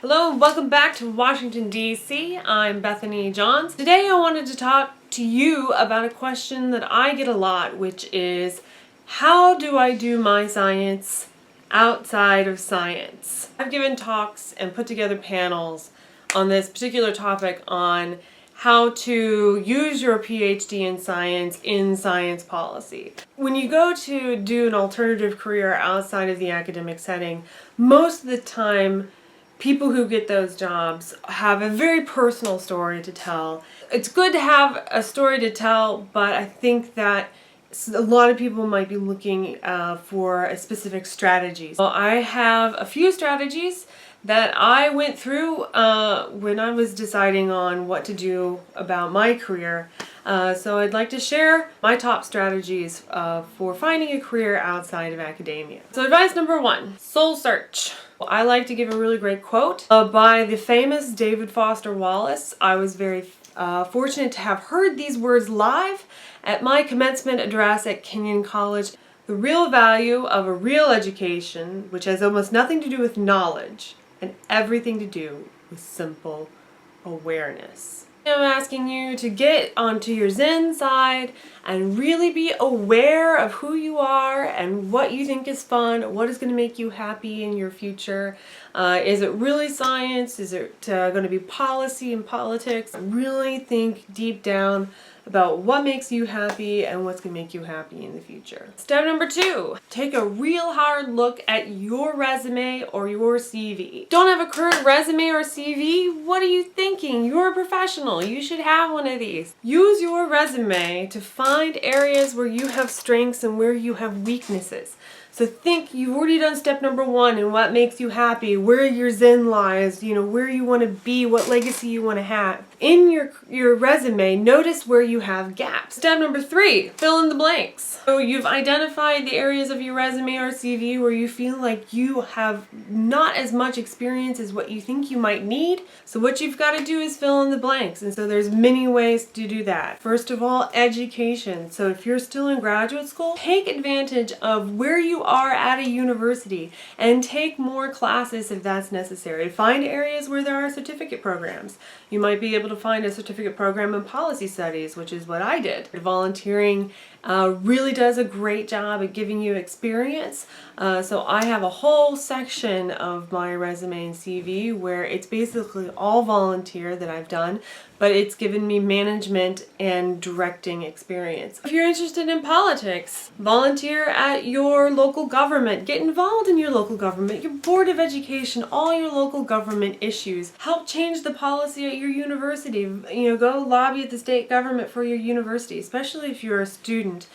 Hello and welcome back to Washington, D.C. I'm Bethany Johns. Today I wanted to talk to you about a question that I get a lot, which is, how do I do my science outside of science? I've given talks and put together panels on this particular topic on how to use your PhD in science policy. When you go to do an alternative career outside of the academic setting, most of the time people who get those jobs have a very personal story to tell. It's good to have a story to tell, but I think that a lot of people might be looking for a specific strategy. Well, I have a few strategies that I went through when I was deciding on what to do about my career. So I'd like to share my top strategies for finding a career outside of academia. So advice number one, soul search. I like to give a really great quote by the famous David Foster Wallace. I was very fortunate to have heard these words live at my commencement address at Kenyon College. The real value of a real education, which has almost nothing to do with knowledge and everything to do with simple awareness. I'm asking you to get onto your Zen side and really be aware of who you are and what you think is fun, what is going to make you happy in your future. Is it really science? Is it going to be policy and politics? Really think deep down about what makes you happy and what's going to make you happy in the future. Step number two, take a real hard look at your resume or your CV. Don't have a current resume or CV? What are you thinking? You're a professional. You should have one of these. Use your resume to find areas where you have strengths and where you have weaknesses. So think, you've already done step number one and what makes you happy, where your Zen lies, where you want to be, what legacy you want to have. In your resume, notice where you have gaps. Step number three, fill in the blanks. So you've identified the areas of your resume or CV where you feel like you have not as much experience as what you think you might need. So what you've got to do is fill in the blanks. And so there's many ways to do that. First of all, education. So if you're still in graduate school, take advantage of where you are at a university and take more classes if that's necessary. Find areas where there are certificate programs. You might be able to find a certificate program in policy studies, which is what I did. Volunteering really does a great job at giving you experience. So I have a whole section of my resume and CV where it's basically all volunteer that I've done, but it's given me management and directing experience. If you're interested in politics, volunteer at your local government. Get involved in your local government, your board of education, all your local government issues. Help change the policy at your university. Go lobby at the state government for your university, especially if you're a student.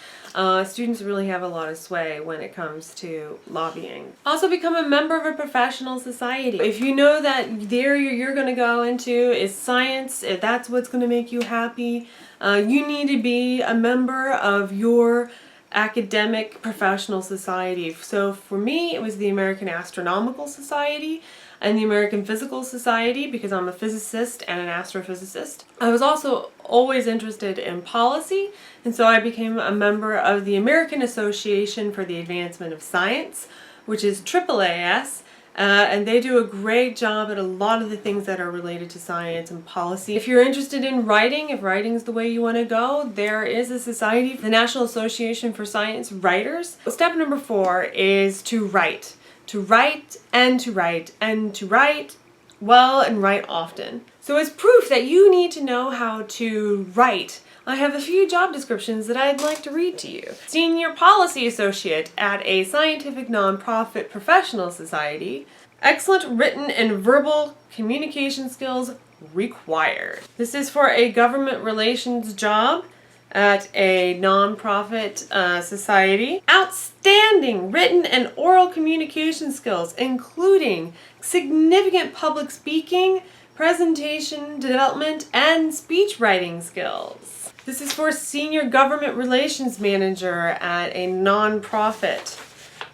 Students really have a lot of sway when it comes to lobbying. Also become a member of a professional society. If you know that the area you're going to go into is science, if that's what's going to make you happy, you need to be a member of your academic professional society. So for me, it was the American Astronomical Society and the American Physical Society, because I'm a physicist and an astrophysicist. I was also always interested in policy, and so I became a member of the American Association for the Advancement of Science, which is AAAS, and they do a great job at a lot of the things that are related to science and policy. If you're interested in writing, if writing's the way you want to go, there is a society, the National Association for Science Writers. Step number four is to write. To write and to write and to write well and write often. So as proof that you need to know how to write, I have a few job descriptions that I'd like to read to you. Senior Policy Associate at a scientific nonprofit professional society. Excellent written and verbal communication skills required. This is for a government relations job at a nonprofit society. Outstanding written and oral communication skills, including significant public speaking, presentation development, and speech writing skills. This is for senior government relations manager at a nonprofit.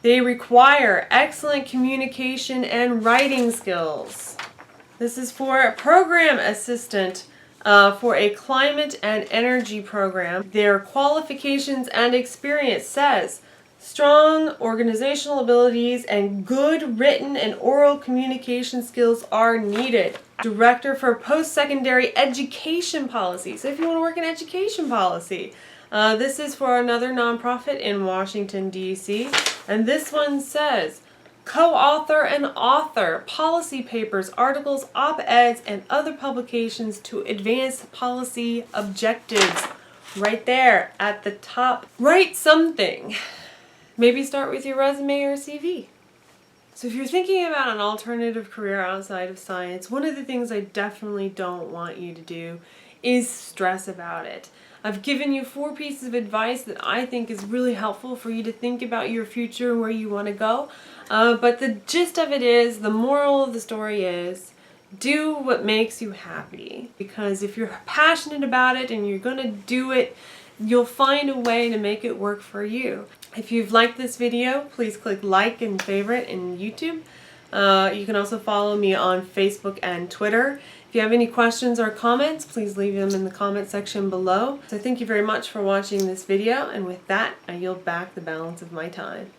They require excellent communication and writing skills. This is for a program assistant for a climate and energy program. Their qualifications and experience says Strong organizational abilities and good written and oral communication skills are needed. Director for Post-Secondary Education Policy. So if you want to work in education policy, this is for another nonprofit in Washington, D.C. And this one says, co-author and author policy papers, articles, op-eds, and other publications to advance policy objectives. Right there at the top. Write something. Maybe start with your resume or CV. So if you're thinking about an alternative career outside of science, one of the things I definitely don't want you to do is stress about it. I've given you 4 pieces of advice that I think is really helpful for you to think about your future and where you want to go. But the gist of it is, the moral of the story is, do what makes you happy. Because if you're passionate about it and you're going to do it, you'll find a way to make it work for you. If you've liked this video, please click like and favorite in YouTube. You can also follow me on Facebook and Twitter. If you have any questions or comments, please leave them in the comment section below. So thank you very much for watching this video, and with that, I yield back the balance of my time.